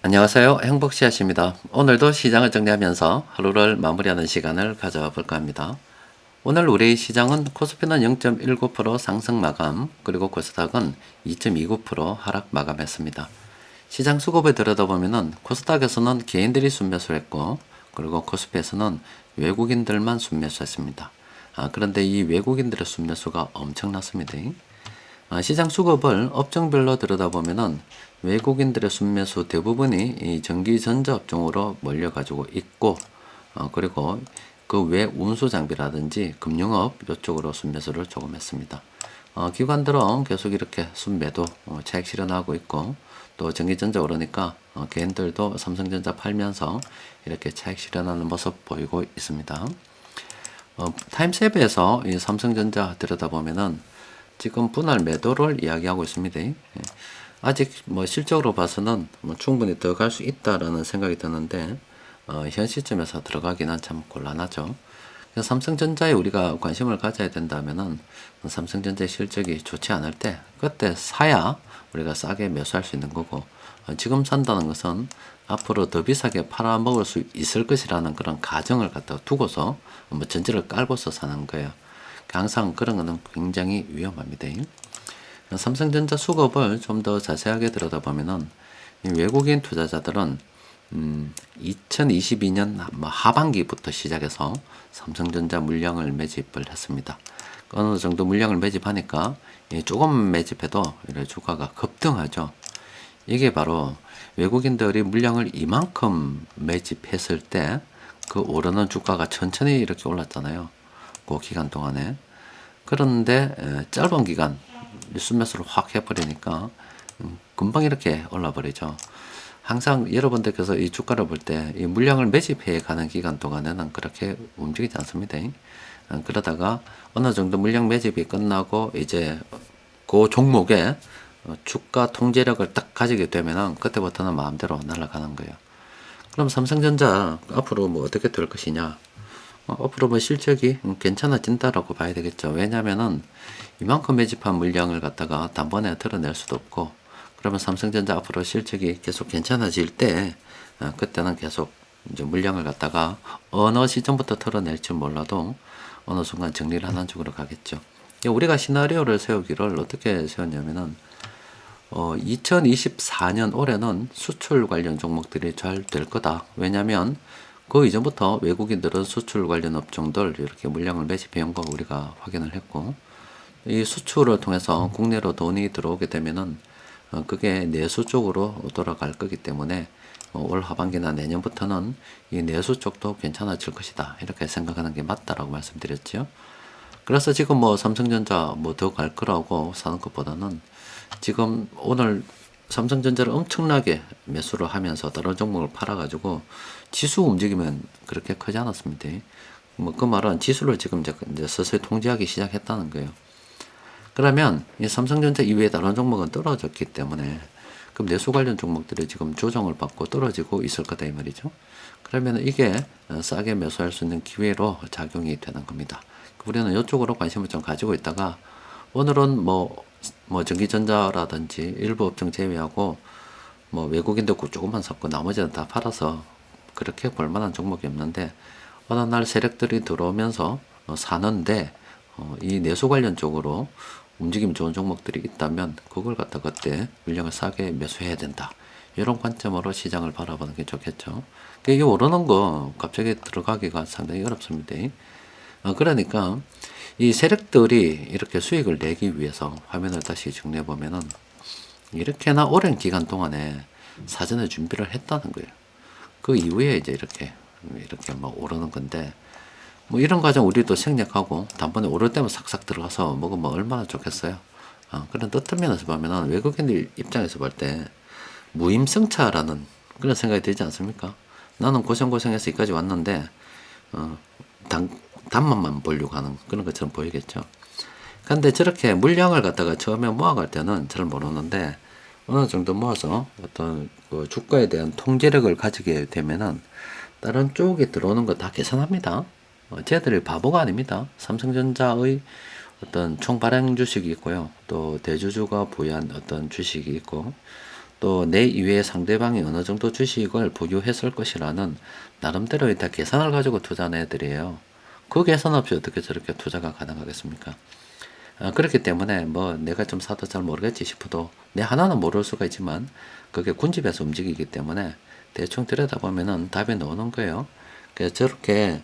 안녕하세요. 행복씨앗입니다. 오늘도 시장을 정리하면서 하루를 마무리하는 시간을 가져볼까 합니다. 오늘 우리 시장은 코스피는 0.19% 상승 마감, 그리고 코스닥은 2.29% 하락 마감했습니다. 시장 수급을 들여다보면 코스닥에서는 개인들이 순매수를 했고, 그리고 코스피에서는 외국인들만 순매수했습니다. 그런데 이 외국인들의 순매수가 엄청났습니다. 시장 수급을 업종별로 들여다보면은 외국인들의 순매수 대부분이 이 전기전자 업종으로 몰려가지고 있고, 그리고 그 외 운수장비라든지 금융업 이쪽으로 순매수를 조금 했습니다. 기관들은 계속 이렇게 순매도 차익 실현하고 있고, 또 전기전자 오르니까 개인들도 삼성전자 팔면서 이렇게 차익 실현하는 모습 보이고 있습니다. 타임세이브에서 이 삼성전자 들여다보면은 지금 분할 매도를 이야기하고 있습니다. 예. 아직 뭐 실적으로 봐서는 뭐 충분히 더 갈 수 있다라는 생각이 드는데, 현 시점에서 들어가기는 참 곤란하죠. 그래서 삼성전자에 우리가 관심을 가져야 된다면은 삼성전자의 실적이 좋지 않을 때 그때 사야 우리가 싸게 매수할 수 있는 거고, 지금 산다는 것은 앞으로 더 비싸게 팔아먹을 수 있을 것이라는 그런 가정을 갖다가 두고서 뭐 전제를 깔고서 사는 거예요. 항상 그런 거는 굉장히 위험합니다. 삼성전자 수급을 좀 더 자세하게 들여다보면은 외국인 투자자들은 2022년 하반기부터 시작해서 삼성전자 물량을 매집을 했습니다. 어느 정도 물량을 매집하니까 조금 매집해도 주가가 급등하죠. 이게 바로 외국인들이 물량을 이만큼 매집했을 때 그 오르는 주가가 천천히 이렇게 올랐잖아요. 그 기간 동안에. 그런데 짧은 기간 순매수를 확 해버리니까 금방 이렇게 올라버리죠. 항상 여러분들께서 이 주가를 볼 때 이 물량을 매집해 가는 기간 동안에는 그렇게 움직이지 않습니다. 그러다가 어느 정도 물량 매집이 끝나고 이제 그 종목의 주가 통제력을 딱 가지게 되면은 그때부터는 마음대로 날아가는 거예요. 그럼 삼성전자 앞으로 뭐 어떻게 될 것이냐? 앞으로 뭐 실적이 괜찮아진다라고 봐야 되겠죠. 왜냐면은 이만큼 매집한 물량을 갖다가 단번에 털어낼 수도 없고, 그러면 삼성전자 앞으로 실적이 계속 괜찮아질 때, 그때는 계속 이제 물량을 갖다가 어느 시점부터 털어낼지 몰라도 어느 순간 정리를 하는 쪽으로 가겠죠. 우리가 시나리오를 세우기를 어떻게 세웠냐면은 2024년 올해는 수출 관련 종목들이 잘 될 거다. 왜냐면 그 이전부터 외국인들은 수출 관련 업종들 이렇게 물량을 매집해 온 거 우리가 확인을 했고, 이 수출을 통해서 국내로 돈이 들어오게 되면은 그게 내수 쪽으로 돌아갈 거기 때문에 올 하반기나 내년부터는 이 내수 쪽도 괜찮아질 것이다. 이렇게 생각하는 게 맞다라고 말씀드렸죠. 그래서 지금 뭐 삼성전자 뭐 더 갈 거라고 사는 것보다는 지금 오늘 삼성전자를 엄청나게 매수를 하면서 다른 종목을 팔아가지고 지수 움직이면 그렇게 크지 않았습니다. 뭐 그 말은 지수를 지금 이제 서서히 통제하기 시작했다는 거예요. 그러면 이 삼성전자 이외에 다른 종목은 떨어졌기 때문에 그럼 내수 관련 종목들이 지금 조정을 받고 떨어지고 있을 거다 이 말이죠. 그러면 이게 싸게 매수할 수 있는 기회로 작용이 되는 겁니다. 우리는 이쪽으로 관심을 좀 가지고 있다가 오늘은 뭐 전기전자라든지 일부 업종 제외하고 뭐 외국인도 조금만 샀고 나머지는 다 팔아서 그렇게 볼만한 종목이 없는데, 어느 날 세력들이 들어오면서 사는데 이 내수 관련 쪽으로 움직임 좋은 종목들이 있다면 그걸 갖다 그때 물량을 싸게 매수해야 된다. 이런 관점으로 시장을 바라보는 게 좋겠죠. 이게 오르는 거 갑자기 들어가기가 상당히 어렵습니다. 그러니까 이 세력들이 이렇게 수익을 내기 위해서 화면을 다시 정리해 보면은 이렇게나 오랜 기간 동안에 사전에 준비를 했다는 거예요. 그 이후에 이제 이렇게 뭐 오르는 건데, 뭐 이런 과정 우리도 생략하고 단번에 오를 때만 싹싹 들어가서 먹으면 얼마나 좋겠어요. 그런 뜻한 면에서 보면은 외국인들 입장에서 볼 때 무임승차라는 그런 생각이 들지 않습니까? 나는 고생고생해서 여기까지 왔는데 단맛만 보려고 하는 그런 것처럼 보이겠죠. 근데 저렇게 물량을 갖다가 처음에 모아갈 때는 잘 모르는데 어느 정도 모아서 어떤 그 주가에 대한 통제력을 가지게 되면은 다른 쪽에 들어오는 거 다 계산합니다. 쟤들이 바보가 아닙니다. 삼성전자의 어떤 총 발행 주식이 있고요. 또 대주주가 보유한 어떤 주식이 있고, 또 내 이외에 상대방이 어느 정도 주식을 보유했을 것이라는 나름대로의 다 계산을 가지고 투자하는 애들이에요. 그 계산 없이 어떻게 저렇게 투자가 가능하겠습니까? 그렇기 때문에 뭐 내가 좀 사도 잘 모르겠지 싶어도 내 하나는 모를 수가 있지만 그게 군집에서 움직이기 때문에 대충 들여다보면은 답이 나오는 거예요. 그래서 저렇게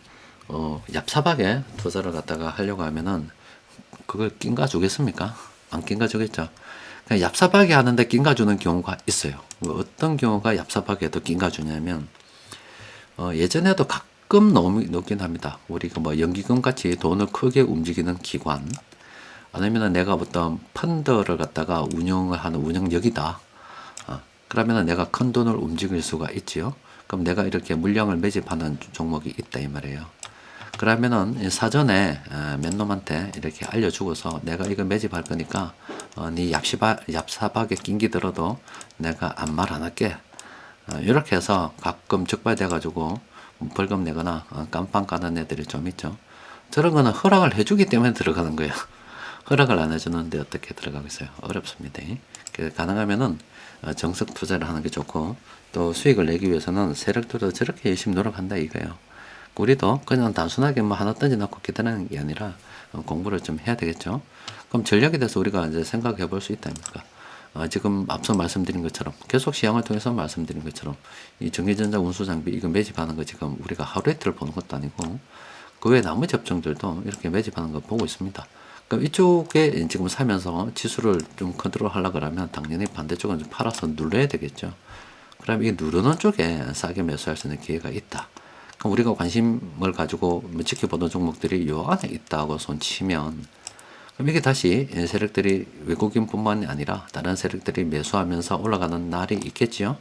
얍삽하게 투자를 갖다가 하려고 하면은 그걸 낑가 주겠습니까? 안 낑가 주겠죠. 그냥 얍삽하게 하는데 낑가 주는 경우가 있어요. 뭐 어떤 경우가 얍삽하게도 낑가 주냐면 예전에도 가끔 넣긴 합니다. 우리가 뭐 연기금 같이 돈을 크게 움직이는 기관, 아니면은 내가 어떤 펀드를 갖다가 운영을 하는 운영력이다. 그러면은 내가 큰 돈을 움직일 수가 있지요. 그럼 내가 이렇게 물량을 매집하는 종목이 있다 이 말이에요. 그러면은 사전에 몇 놈한테 이렇게 알려주고서 내가 이거 매집할 거니까 네 얍삽하게 낑기 들어도 내가 아무 말 안 할게. 이렇게 해서 가끔 적발돼 가지고 벌금 내거나 깜빵 가는 애들이 좀 있죠. 저런 거는 허락을 해주기 때문에 들어가는 거예요. 허락을 안 해주는데 어떻게 들어가겠어요? 어렵습니다. 가능하면은 정석 투자를 하는 게 좋고, 또 수익을 내기 위해서는 세력들도 저렇게 열심히 노력한다 이거예요. 우리도 그냥 단순하게 뭐 하나 던져놓고 기다리는 게 아니라 공부를 좀 해야 되겠죠. 그럼 전략에 대해서 우리가 이제 생각해 볼 수 있다니까. 지금 앞서 말씀드린 것처럼 계속 시황을 통해서 말씀드린 것처럼 이 전기전자 운수장비 이거 매집하는 거 지금 우리가 하루 이틀 보는 것도 아니고 그 외에 나머지 업종들도 이렇게 매집하는 거 보고 있습니다. 그럼 이쪽에 지금 사면서 지수를 좀 컨트롤 하려고 그러면 당연히 반대쪽은 좀 팔아서 눌러야 되겠죠. 그럼 이 누르는 쪽에 싸게 매수할 수 있는 기회가 있다. 그럼 우리가 관심을 가지고 지켜보던 종목들이 요 안에 있다고 손치면 그럼 이게 다시 세력들이 외국인뿐만이 아니라 다른 세력들이 매수하면서 올라가는 날이 있겠지요.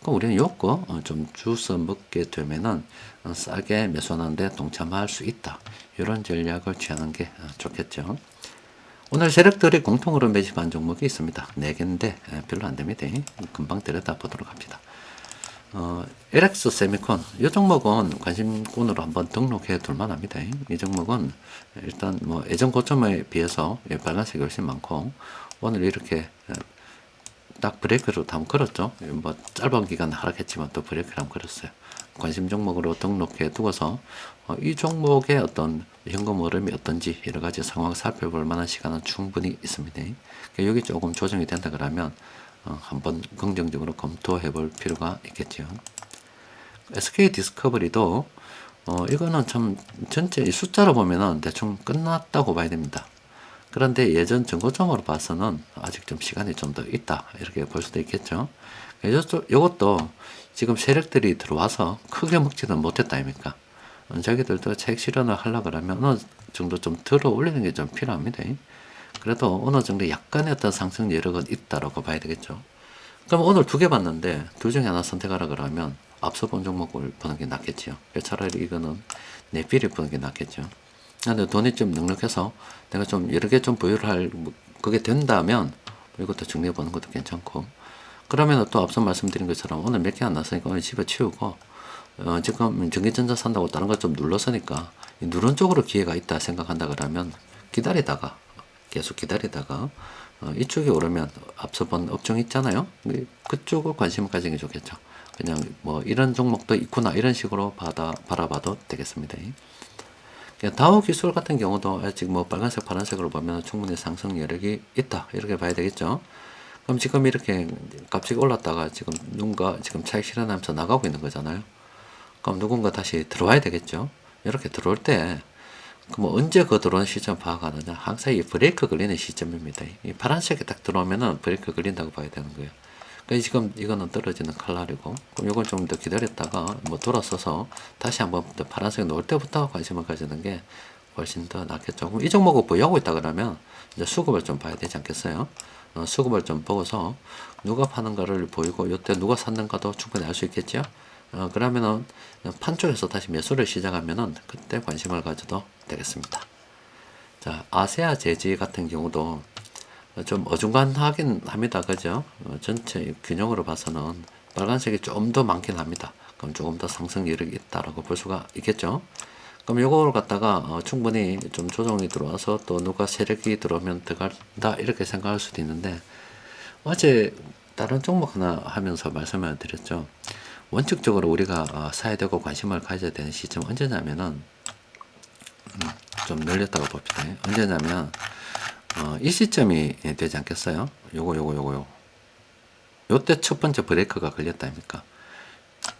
그럼 우리는 요거 좀 주워 먹게 되면은 싸게 매수하는데 동참할 수 있다. 이런 전략을 취하는 게 좋겠죠. 오늘 세력들이 공통으로 매집한 종목이 있습니다. 4개인데 별로 안 됩니다. 금방 들여다 보도록 합니다. LX 세미콘 이 종목은 관심군으로 한번 등록해 둘만 합니다. 이 종목은 일단 뭐 예전 고점에 비해서 빨간색이 훨씬 많고 오늘 이렇게 딱 브레이크로 한번 걸었죠. 뭐 짧은 기간 하락했지만 또 브레이크를 한번 걸었어요. 관심 종목으로 등록해 두고서 이 종목의 어떤 현금 흐름이 어떤지 여러 가지 상황 살펴볼 만한 시간은 충분히 있습니다. 그러니까 여기 조금 조정이 된다 그러면 한번 긍정적으로 검토해 볼 필요가 있겠죠. SK 디스커버리도 이거는 참 전체 이 숫자로 보면은 대충 끝났다고 봐야 됩니다. 그런데 예전 전고점으로 봐서는 아직 좀 시간이 좀 더 있다 이렇게 볼 수도 있겠죠. 이것도 지금 세력들이 들어와서 크게 먹지는 못했다 아닙니까? 자기들도 차익 실현을 하려고 하면 어느 정도 좀 들어 올리는 게 좀 필요합니다. 그래도 어느 정도 약간의 어떤 상승 여력은 있다라고 봐야 되겠죠. 그럼 오늘 2개 봤는데 둘 중에 하나 선택하라 그러면 앞서 본 종목을 보는 게 낫겠죠. 차라리 이거는 내비를 보는 게 낫겠죠. 근데 돈이 좀 넉넉해서 내가 좀 여러 개 좀 보유를 할 그게 된다면 이것도 정리해 보는 것도 괜찮고, 그러면 또 앞서 말씀드린 것처럼 오늘 몇 개 안 났으니까 오늘 집에 치우고 지금 전기전자 산다고 다른 거 좀 눌렀으니까 누른 쪽으로 기회가 있다 생각한다 그러면 기다리다가 계속 기다리다가 이쪽에 오르면 앞서 본 업종 있잖아요. 그쪽을 관심을 가지는 게 좋겠죠. 그냥 뭐 이런 종목도 있구나 이런 식으로 바라봐도 되겠습니다. 다우 기술 같은 경우도 아직 뭐 빨간색 파란색으로 보면 충분히 상승 여력이 있다 이렇게 봐야 되겠죠. 그럼 지금 이렇게 값이 올랐다가 지금 누군가 지금 차익 실현하면서 나가고 있는 거잖아요. 그럼 누군가 다시 들어와야 되겠죠. 이렇게 들어올 때 뭐 언제 그 들어오는 시점 파악하느냐, 항상 이 브레이크 걸리는 시점입니다. 이 파란색이 딱 들어오면은 브레이크 걸린다고 봐야 되는 거예요. 그러니까 지금 이거는 떨어지는 칼날이고, 그럼 이걸 좀 더 기다렸다가 뭐 돌아서서 다시 한번 더 파란색 놓을 때부터 관심을 가지는 게 훨씬 더 낫겠죠. 그럼 이 종목을 보유하고 있다 그러면 이제 수급을 좀 봐야 되지 않겠어요? 수급을 좀 보고서 누가 파는가를 보이고 이때 누가 샀는가도 충분히 알 수 있겠죠. 그러면은 판 쪽에서 다시 매수를 시작하면은 그때 관심을 가져도 되겠습니다. 자, 아세아 제지 같은 경우도 좀 어중간하긴 합니다. 그죠? 전체 균형으로 봐서는 빨간색이 좀 더 많긴 합니다. 그럼 조금 더 상승 여력이 있다라고 볼 수가 있겠죠? 그럼 요걸 갖다가 충분히 좀 조정이 들어와서 또 누가 세력이 들어오면 들어간다 이렇게 생각할 수도 있는데 어제 다른 종목 하나 하면서 말씀을 드렸죠. 원칙적으로 우리가 사야 되고 관심을 가져야 되는 시점 언제냐면은 좀 늘렸다고 봅시다. 언제냐면 이 시점이 되지 않겠어요? 요때 첫 번째 브레이크가 걸렸다 아닙니까?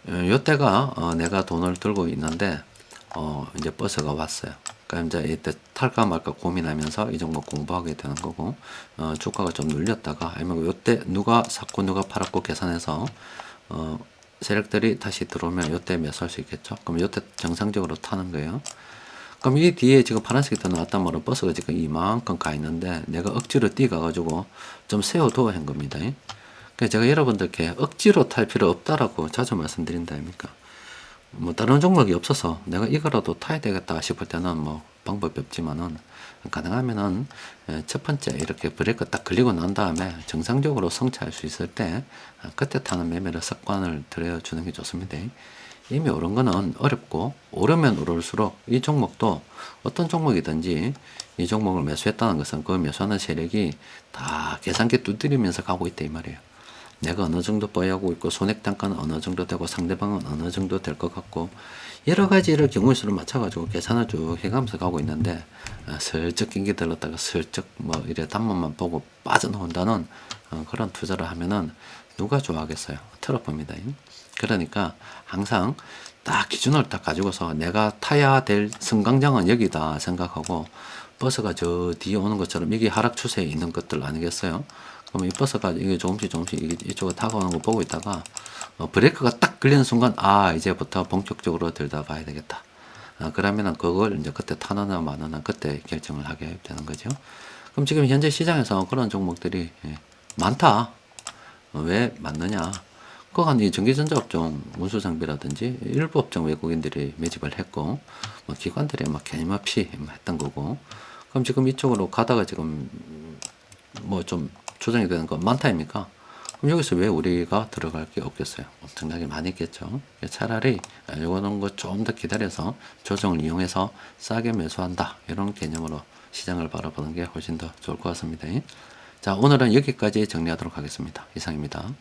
요때가 내가 돈을 들고 있는데 이제 버스가 왔어요. 그러니까 이제 이때 탈까 말까 고민하면서 이 종목 공부하게 되는 거고, 주가가 좀 눌렸다가 아니면 요때 누가 샀고 누가 팔았고 계산해서 세력들이 다시 들어오면 요때 매수할 수 있겠죠. 그럼 요때 정상적으로 타는 거예요. 그럼 이 뒤에 지금 파란색이 더 나왔단 말은 버스가 지금 이만큼 가 있는데 내가 억지로 뛰어가가지고 좀 세워둬야 한 겁니다. 그러니까 제가 여러분들께 억지로 탈 필요 없다라고 자주 말씀드린다 아닙니까? 뭐 다른 종목이 없어서 내가 이거라도 타야 되겠다 싶을 때는 뭐 방법이 없지만은 가능하면은 첫 번째 이렇게 브레이크 딱 걸리고 난 다음에 정상적으로 성취할 수 있을 때 그때 타는 매매를 습관을 들여주는 게 좋습니다. 이미 오른 거는 어렵고 오르면 오를수록 이 종목도 어떤 종목이든지 이 종목을 매수했다는 것은 그 매수하는 세력이 다 계산기 두드리면서 가고 있다 이 말이에요. 내가 어느 정도 보유하고 있고 손익 단가는 어느 정도 되고 상대방은 어느 정도 될 것 같고 여러 가지를 경우의 수를 맞춰가지고 계산을 쭉 해가면서 가고 있는데 슬쩍 낑기 들렀다가 슬쩍 뭐 이래 단문만 보고 빠져나온다는 그런 투자를 하면은 누가 좋아하겠어요? 트러프입니다. 그러니까 항상 딱 기준을 딱 가지고서 내가 타야 될 승강장은 여기다 생각하고 버스가 저 뒤에 오는 것처럼 이게 하락 추세에 있는 것들 아니겠어요? 그럼 이 버스가 이게 조금씩 이쪽으로 다가오는 거 보고 있다가 브레이크가 딱 걸리는 순간 이제부터 본격적으로 들다 봐야 되겠다. 그러면은 그걸 이제 그때 타느냐 마느냐 그때 결정을 하게 되는 거죠. 그럼 지금 현재 시장에서 그런 종목들이 많다. 왜 많느냐? 그간 이 전기전자업종 운수장비라든지 일부 업종 외국인들이 매집을 했고 기관들이 막 개념없이 했던 거고, 그럼 지금 이쪽으로 가다가 지금 뭐 좀 조정이 되는 건 많다 아닙니까? 그럼 여기서 왜 우리가 들어갈 게 없겠어요? 엄청나게 많이 있겠죠. 차라리 요거는 거 좀 더 기다려서 조정을 이용해서 싸게 매수한다 이런 개념으로 시장을 바라보는 게 훨씬 더 좋을 것 같습니다. 자, 오늘은 여기까지 정리하도록 하겠습니다. 이상입니다.